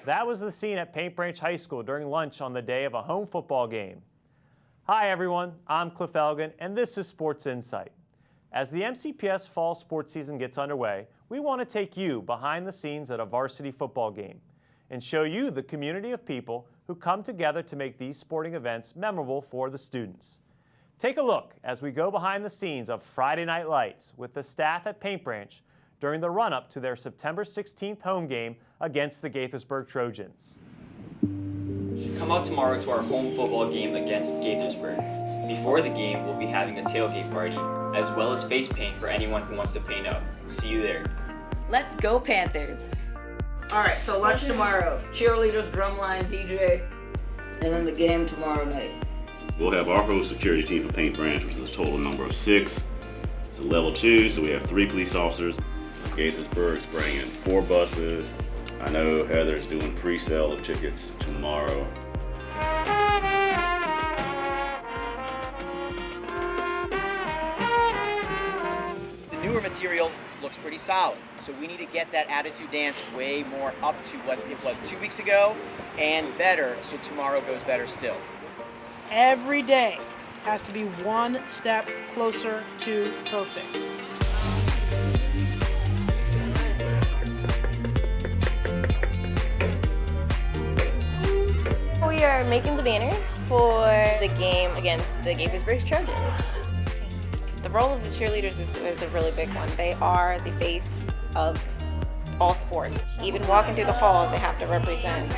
That was the scene at Paint Branch High School during lunch on the day of a home football game. Hi everyone, I'm Cliff Elgin and this is Sports Insight. As the MCPS fall sports season gets underway, we want to take you behind the scenes at a varsity football game and show you the community of people who come together to make these sporting events memorable for the students. Take a look as we go behind the scenes of Friday Night Lights with the staff at Paint Branch during the run-up to their September 16th home game against the Gaithersburg Trojans. Come out tomorrow to our home football game against Gaithersburg. Before the game, we'll be having a tailgate party, as well as face paint for anyone who wants to paint out. See you there. Let's go Panthers! Alright, so lunch tomorrow, cheerleaders, drumline, DJ, and then the game tomorrow night. We'll have our whole security team for Paint Branch, which is a total number of 6. It's a level 2, so we have 3 police officers. Gaithersburg's bringing 4 buses. I know Heather's doing pre-sale of tickets tomorrow. The newer material looks pretty solid, so we need to get that attitude dance way more up to what it was 2 weeks ago and better, so tomorrow goes better still. Every day has to be one step closer to perfect. We are making the banner for the game against the Gaithersburg Trojans. The role of the cheerleaders is a really big one. They are the face of all sports. Even walking through the halls, they have to represent.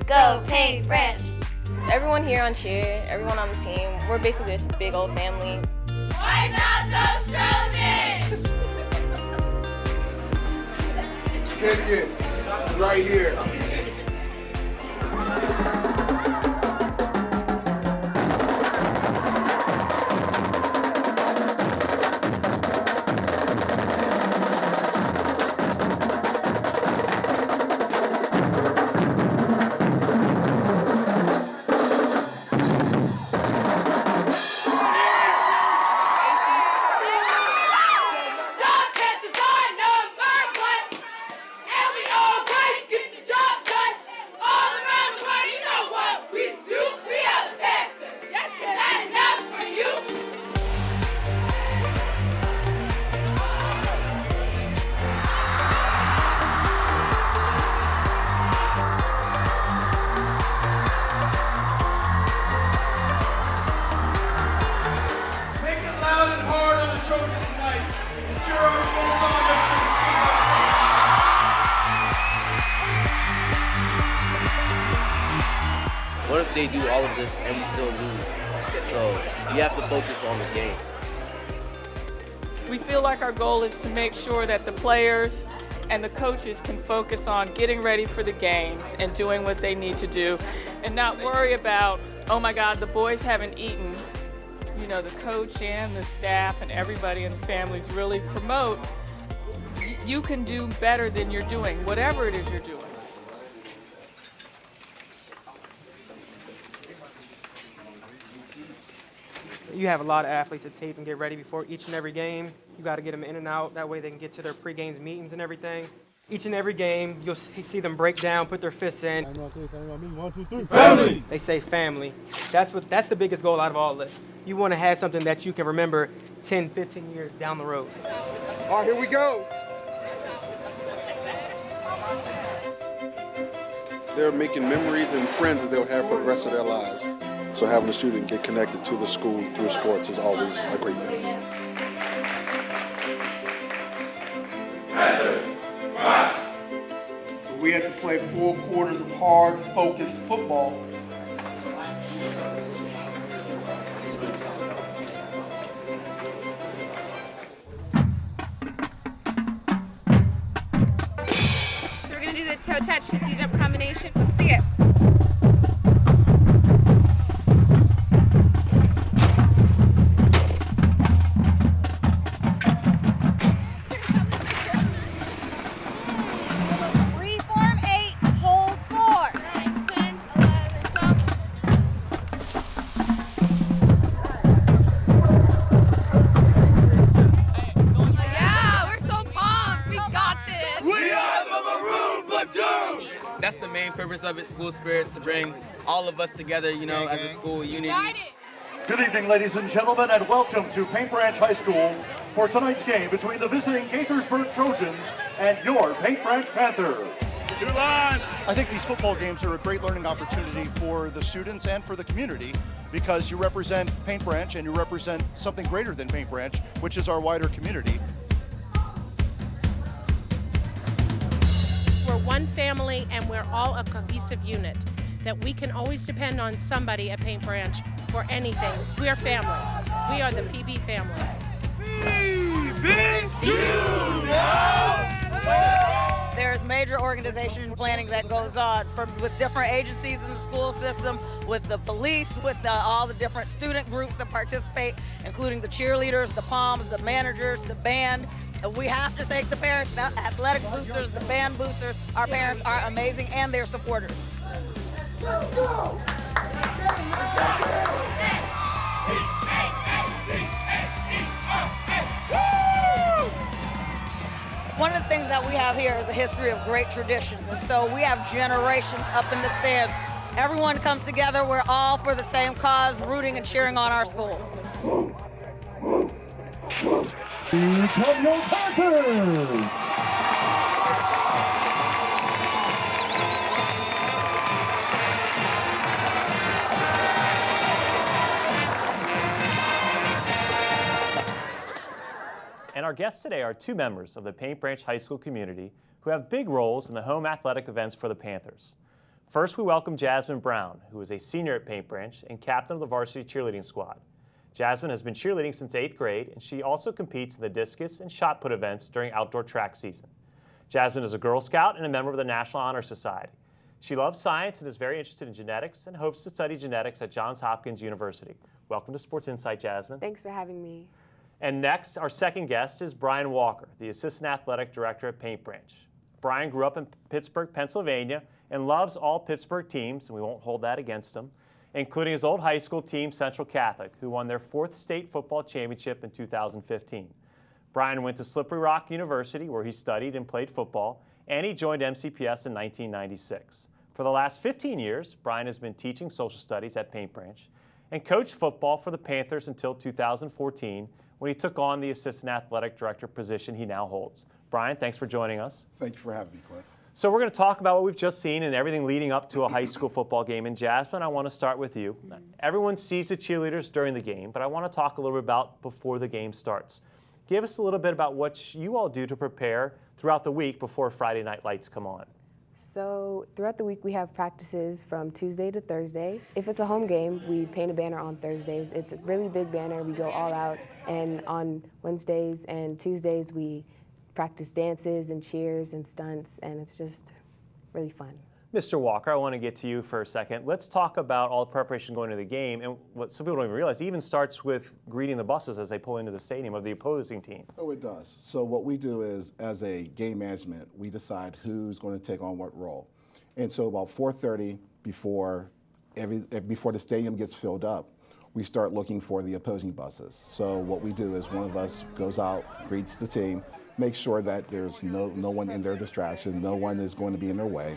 Go Paint Branch! Everyone here on cheer, everyone on the team, we're basically a big old family. Why not those Trojans? Tickets, right here. What if they do all of this and we still lose? So you have to focus on the game. We feel like our goal is to make sure that the players and the coaches can focus on getting ready for the games and doing what they need to do and not worry about, oh my God, the boys haven't eaten. You know, the coach and the staff and everybody in the families really promote you can do better than you're doing, whatever it is you're doing. You have a lot of athletes that tape and get ready before each and every game. You got to get them in and out. That way they can get to their pre-games meetings and everything. Each and every game, you'll see them break down, put their fists in. 1, 2, 3, family! They say family. That's the biggest goal out of all of this. You want to have something that you can remember 10, 15 years down the road. All right, here we go. They're making memories and friends that they'll have for the rest of their lives. So having a student get connected to the school through sports is always a great thing. We had to play 4 quarters of hard, focused football. So we're going to do the toe touch to seat up combination. Let's see it. purpose of it, school spirit, to bring all of us together, you know, as a school unity. Good evening, ladies and gentlemen, and welcome to Paint Branch High School for tonight's game between the visiting Gaithersburg Trojans and your Paint Branch Panthers. I think these football games are a great learning opportunity for the students and for the community because you represent Paint Branch and you represent something greater than Paint Branch, which is our wider community. We're one family and we're all a cohesive unit, that we can always depend on somebody at Paint Branch for anything. We are family. We are the PB family. There's major organization planning that goes on with different agencies in the school system, with the police, with all the different student groups that participate, including the cheerleaders, the POMs, the managers, the band. We have to thank the parents, the athletic boosters, the band boosters. Our parents are amazing and their supporters. Let's go! One of the things that we have here is a history of great traditions, and so we have generations up in the stands. Everyone comes together, we're all for the same cause, rooting and cheering on our school. Here come your Panthers! And our guests today are two members of the Paint Branch High School community who have big roles in the home athletic events for the Panthers. First, we welcome Jasmine Brown, who is a senior at Paint Branch and captain of the varsity cheerleading squad. Jasmine has been cheerleading since 8th grade, and she also competes in the discus and shot put events during outdoor track season. Jasmine is a Girl Scout and a member of the National Honor Society. She loves science and is very interested in genetics and hopes to study genetics at Johns Hopkins University. Welcome to Sports Insight, Jasmine. Thanks for having me. And next, our second guest is Brian Walker, the Assistant Athletic Director at Paint Branch. Brian grew up in Pittsburgh, Pennsylvania, and loves all Pittsburgh teams, and we won't hold that against him, including his old high school team, Central Catholic, who won their 4th state football championship in 2015. Brian went to Slippery Rock University, where he studied and played football, and he joined MCPS in 1996. For the last 15 years, Brian has been teaching social studies at Paint Branch and coached football for the Panthers until 2014, when he took on the Assistant Athletic Director position he now holds. Brian, thanks for joining us. Thank you for having me, Cliff. So we're going to talk about what we've just seen and everything leading up to a high school football game. And Jasmine, I want to start with you. Everyone sees the cheerleaders during the game, but I want to talk a little bit about before the game starts. Give us a little bit about what you all do to prepare throughout the week before Friday night lights come on. So throughout the week, we have practices from Tuesday to Thursday. If it's a home game, we paint a banner on Thursdays. It's a really big banner. We go all out. And on Wednesdays and Tuesdays, we practice dances and cheers and stunts, and it's just really fun. Mr. Walker, I want to get to you for a second. Let's talk about all the preparation going into the game, and what some people don't even realize, it even starts with greeting the buses as they pull into the stadium of the opposing team. Oh, it does. So what we do is, as a game management, we decide who's going to take on what role. And so about 4:30, before the stadium gets filled up, we start looking for the opposing buses. So what we do is one of us goes out, greets the team, makes sure that there's no one in their distraction, no one is going to be in their way.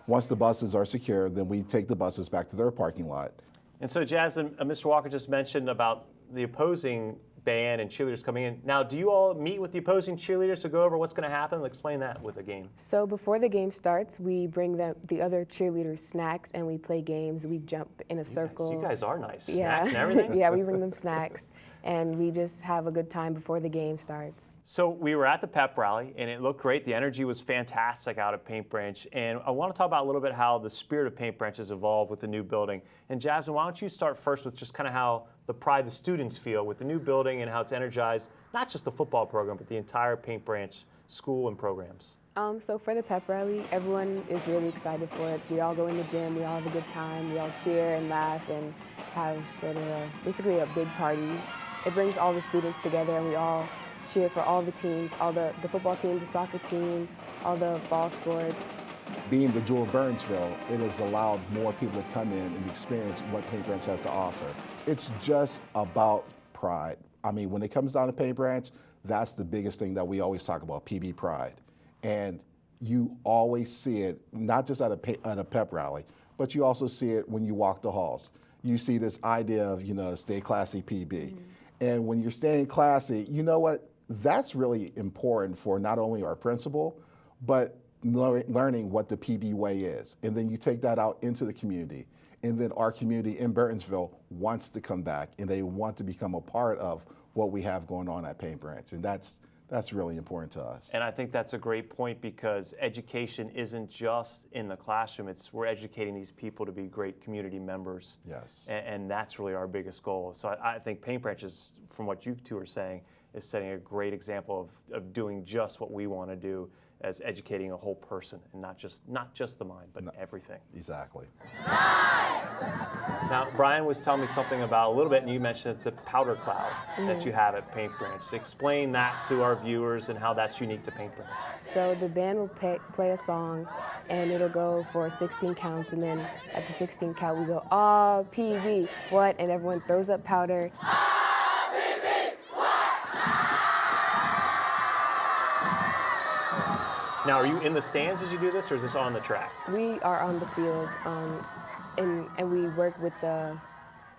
Once the buses are secure, then we take the buses back to their parking lot. And so, Jasmine, Mr. Walker just mentioned about the opposing band and cheerleaders coming in. Now, do you all meet with the opposing cheerleaders to go over what's going to happen? Explain that with the game. So before the game starts, we bring the other cheerleaders snacks and we play games. We jump in a circle. You guys are nice. Yeah. Snacks and everything? Yeah, we bring them snacks. And we just have a good time before the game starts. So we were at the pep rally, and it looked great. The energy was fantastic out at Paint Branch. And I want to talk about a little bit how the spirit of Paint Branch has evolved with the new building. And Jasmine, why don't you start first with just kind of how the pride the students feel with the new building and how it's energized, not just the football program, but the entire Paint Branch school and programs. So for the pep rally, everyone is really excited for it. We all go in the gym, we all have a good time, we all cheer and laugh and have sort of basically a big party. It brings all the students together and we all cheer for all the teams, all the football team, the soccer team, all the ball sports. Being the jewel of Burtonsville, it has allowed more people to come in and experience what Paint Branch has to offer. It's just about pride. I mean, when it comes down to Paint Branch, that's the biggest thing that we always talk about, PB pride. And you always see it, not just at a pep rally, but you also see it when you walk the halls. You see this idea of, stay classy PB. And when you're staying classy, you know what? That's really important for not only our principal, but learning what the PB way is. And then you take that out into the community. And then our community in Burtonsville wants to come back and they want to become a part of what we have going on at Paint Branch. And that's really important to us. And I think that's a great point because education isn't just in the classroom. We're educating these people to be great community members. Yes. And that's really our biggest goal. So I think Paint Branch is, from what you two are saying, is setting a great example of doing just what we want to do as educating a whole person and not just the mind, but everything. Exactly. Now, Brian was telling me something about a little bit, and you mentioned the powder cloud that you have at Paint Branch. Explain that to our viewers and how that's unique to Paint Branch. So the band will play a song, and it'll go for 16 counts, and then at the 16th count, we go, "Ah, PB, what?" And everyone throws up powder. Now, are you in the stands as you do this, or is this on the track? We are on the field, and we work with the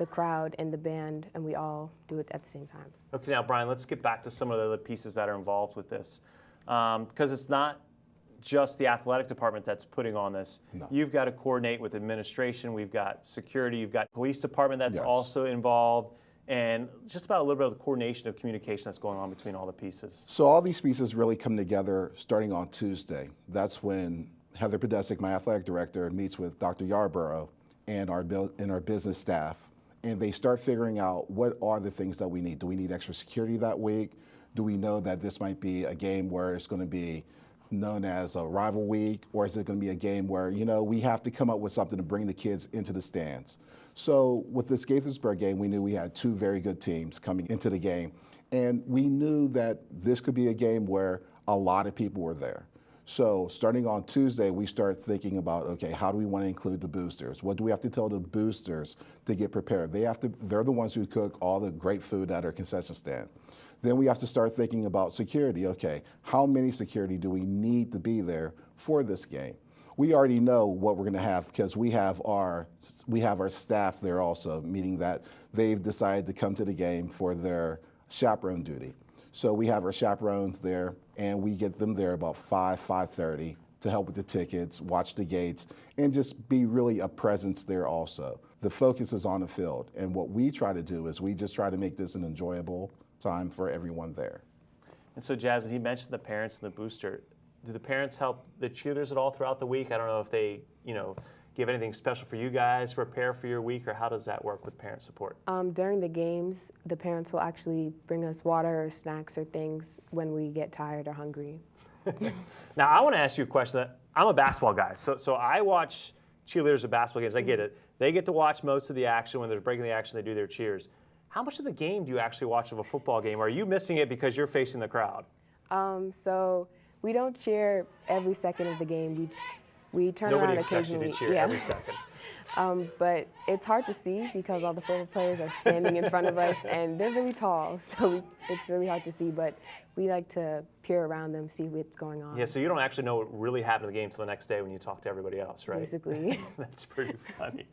crowd and the band, and we all do it at the same time. Okay, now, Brian, let's get back to some of the other pieces that are involved with this. Because it's not just the athletic department that's putting on this. No. You've got to coordinate with administration, we've got security, you've got police department that's Yes. also involved, and just about a little bit of the coordination of communication that's going on between all the pieces. So all these pieces really come together starting on Tuesday. That's when Heather Podesic, my athletic director, meets with Dr. Yarborough and our business staff, and they start figuring out what are the things that we need. Do we need extra security that week? Do we know that this might be a game where it's going to be known as a rival week, or is it going to be a game where, we have to come up with something to bring the kids into the stands? So with this Gaithersburg game, we knew we had two very good teams coming into the game, and we knew that this could be a game where a lot of people were there. So starting on Tuesday, we start thinking about, okay, how do we want to include the boosters? What do we have to tell the boosters to get prepared? They're the ones who cook all the great food at our concession stand. Then we have to start thinking about security. Okay, how many security do we need to be there for this game? We already know what we're going to have because we have our staff there also, meaning that they've decided to come to the game for their chaperone duty. So we have our chaperones there, and we get them there about 5:30 to help with the tickets, watch the gates, and just be really a presence there also. The focus is on the field, and what we try to do is we just try to make this an enjoyable time for everyone there. And so, Jasmine, he mentioned the parents and the booster. Do the parents help the cheerleaders at all throughout the week? I don't know if they, give anything special for you guys, prepare for your week, or how does that work with parent support? During the games, the parents will actually bring us water or snacks or things when we get tired or hungry. Now, I want to ask you a question. I'm a basketball guy, so I watch cheerleaders at basketball games. I get it. They get to watch most of the action. When they're breaking the action, they do their cheers. How much of the game do you actually watch of a football game? Or are you missing it because you're facing the crowd? So we don't cheer every second of the game. We turn Nobody around expects you occasionally. to cheer every second. But it's hard to see because all the football players are standing in front of us, and they're really tall, so it's really hard to see. But we like to peer around them, see what's going on. Yeah, so you don't actually know what really happened in the game until the next day when you talk to everybody else, right? Basically. That's pretty funny.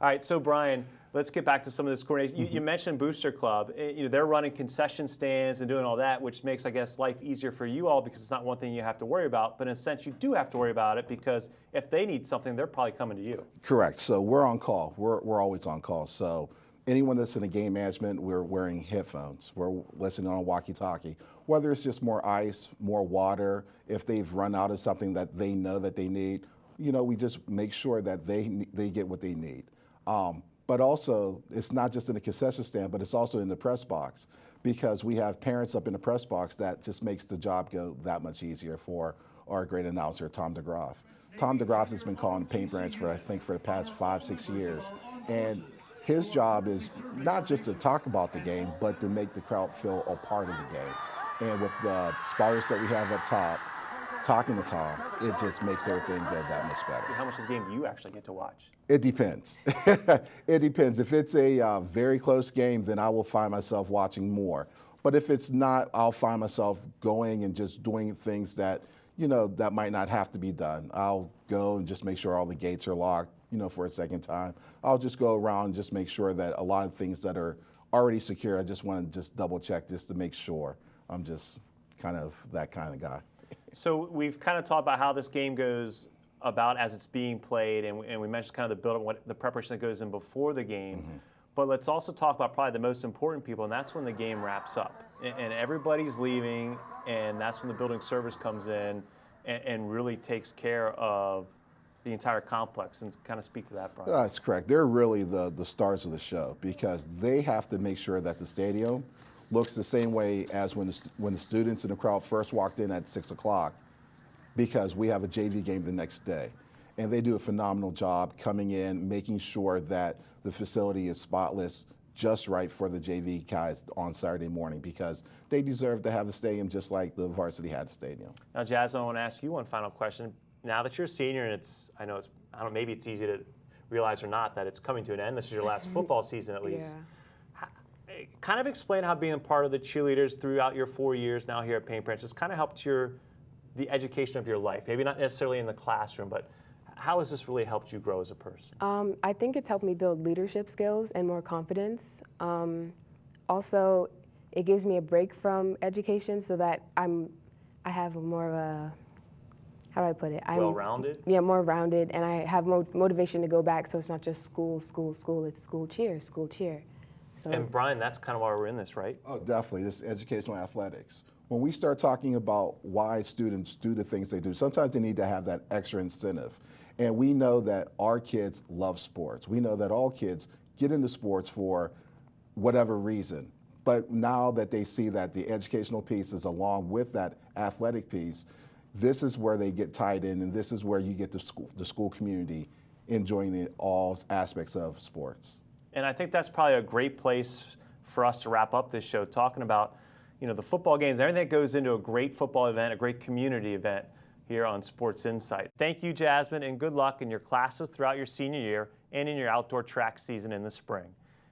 All right, so Brian, let's get back to some of this coordination. You mentioned Booster Club. They're running concession stands and doing all that, which makes, I guess, life easier for you all because it's not one thing you have to worry about. But in a sense, you do have to worry about it because if they need something, they're probably coming to you. Correct. So we're on call. We're always on call. So anyone that's in a game management, we're wearing headphones. We're listening on a walkie-talkie. Whether it's just more ice, more water, if they've run out of something that they know that they need, we just make sure that they get what they need. But also, it's not just in the concession stand, but it's also in the press box because we have parents up in the press box that just makes the job go that much easier for our great announcer, Tom DeGroff. Tom DeGroff has been calling Paint Branch for the past 5-6 years. And his job is not just to talk about the game, but to make the crowd feel a part of the game. And with the spotters that we have up top, talking to Tom, it just makes everything go that much better. How much of the game do you actually get to watch? It depends. It depends. If it's a very close game, then I will find myself watching more. But if it's not, I'll find myself going and just doing things that, that might not have to be done. I'll go and just make sure all the gates are locked, for a second time. I'll just go around and just make sure that a lot of things that are already secure, I just want to just double check just to make sure. I'm just kind of that kind of guy. So we've kind of talked about how this game goes about as it's being played, and we mentioned kind of the build-up, what the preparation that goes in before the game. But let's also talk about probably the most important people, and that's when the game wraps up. And everybody's leaving, and that's when the building service comes in and really takes care of the entire complex. And kind of speak to that, Brian. That's correct. They're really the stars of the show because they have to make sure that the stadium looks the same way as when the students in the crowd first walked in at 6 o'clock, because we have a JV game the next day. And they do a phenomenal job coming in, making sure that the facility is spotless, just right for the JV guys on Saturday morning, because they deserve to have a stadium just like the varsity had a stadium. Now, Jasmine, I want to ask you one final question. Now that you're a senior, and I don't know, maybe it's easy to realize or not that it's coming to an end. This is your last football season, at least. Yeah. Kind of explain how being part of the Cheerleaders throughout your 4 years now here at Paint Branch has kind of helped the education of your life. Maybe not necessarily in the classroom, but how has this really helped you grow as a person? I think it's helped me build leadership skills and more confidence. Also, it gives me a break from education so that I have more of a, how do I put it? Well-rounded? Yeah, more rounded, and I have motivation to go back, so it's not just school, school, school, it's school cheer, school cheer. So and Brian, that's kind of why we're in this, right? Oh, definitely. This is educational athletics. When we start talking about why students do the things they do, sometimes they need to have that extra incentive. And we know that our kids love sports. We know that all kids get into sports for whatever reason. But now that they see that the educational piece is along with that athletic piece, this is where they get tied in, and this is where you get the school community enjoying all aspects of sports. And I think that's probably a great place for us to wrap up this show, talking about the football games, everything that goes into a great football event, a great community event here on Sports Insight. Thank you, Jasmine, and good luck in your classes throughout your senior year and in your outdoor track season in the spring.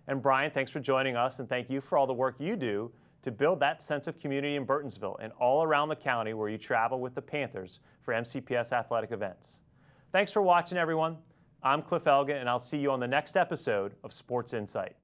And Brian, thanks for joining us, and thank you for all the work you do to build that sense of community in Burtonsville and all around the county where you travel with the Panthers for MCPS athletic events. Thanks for watching, everyone. I'm Cliff Elgin, and I'll see you on the next episode of Sports Insight.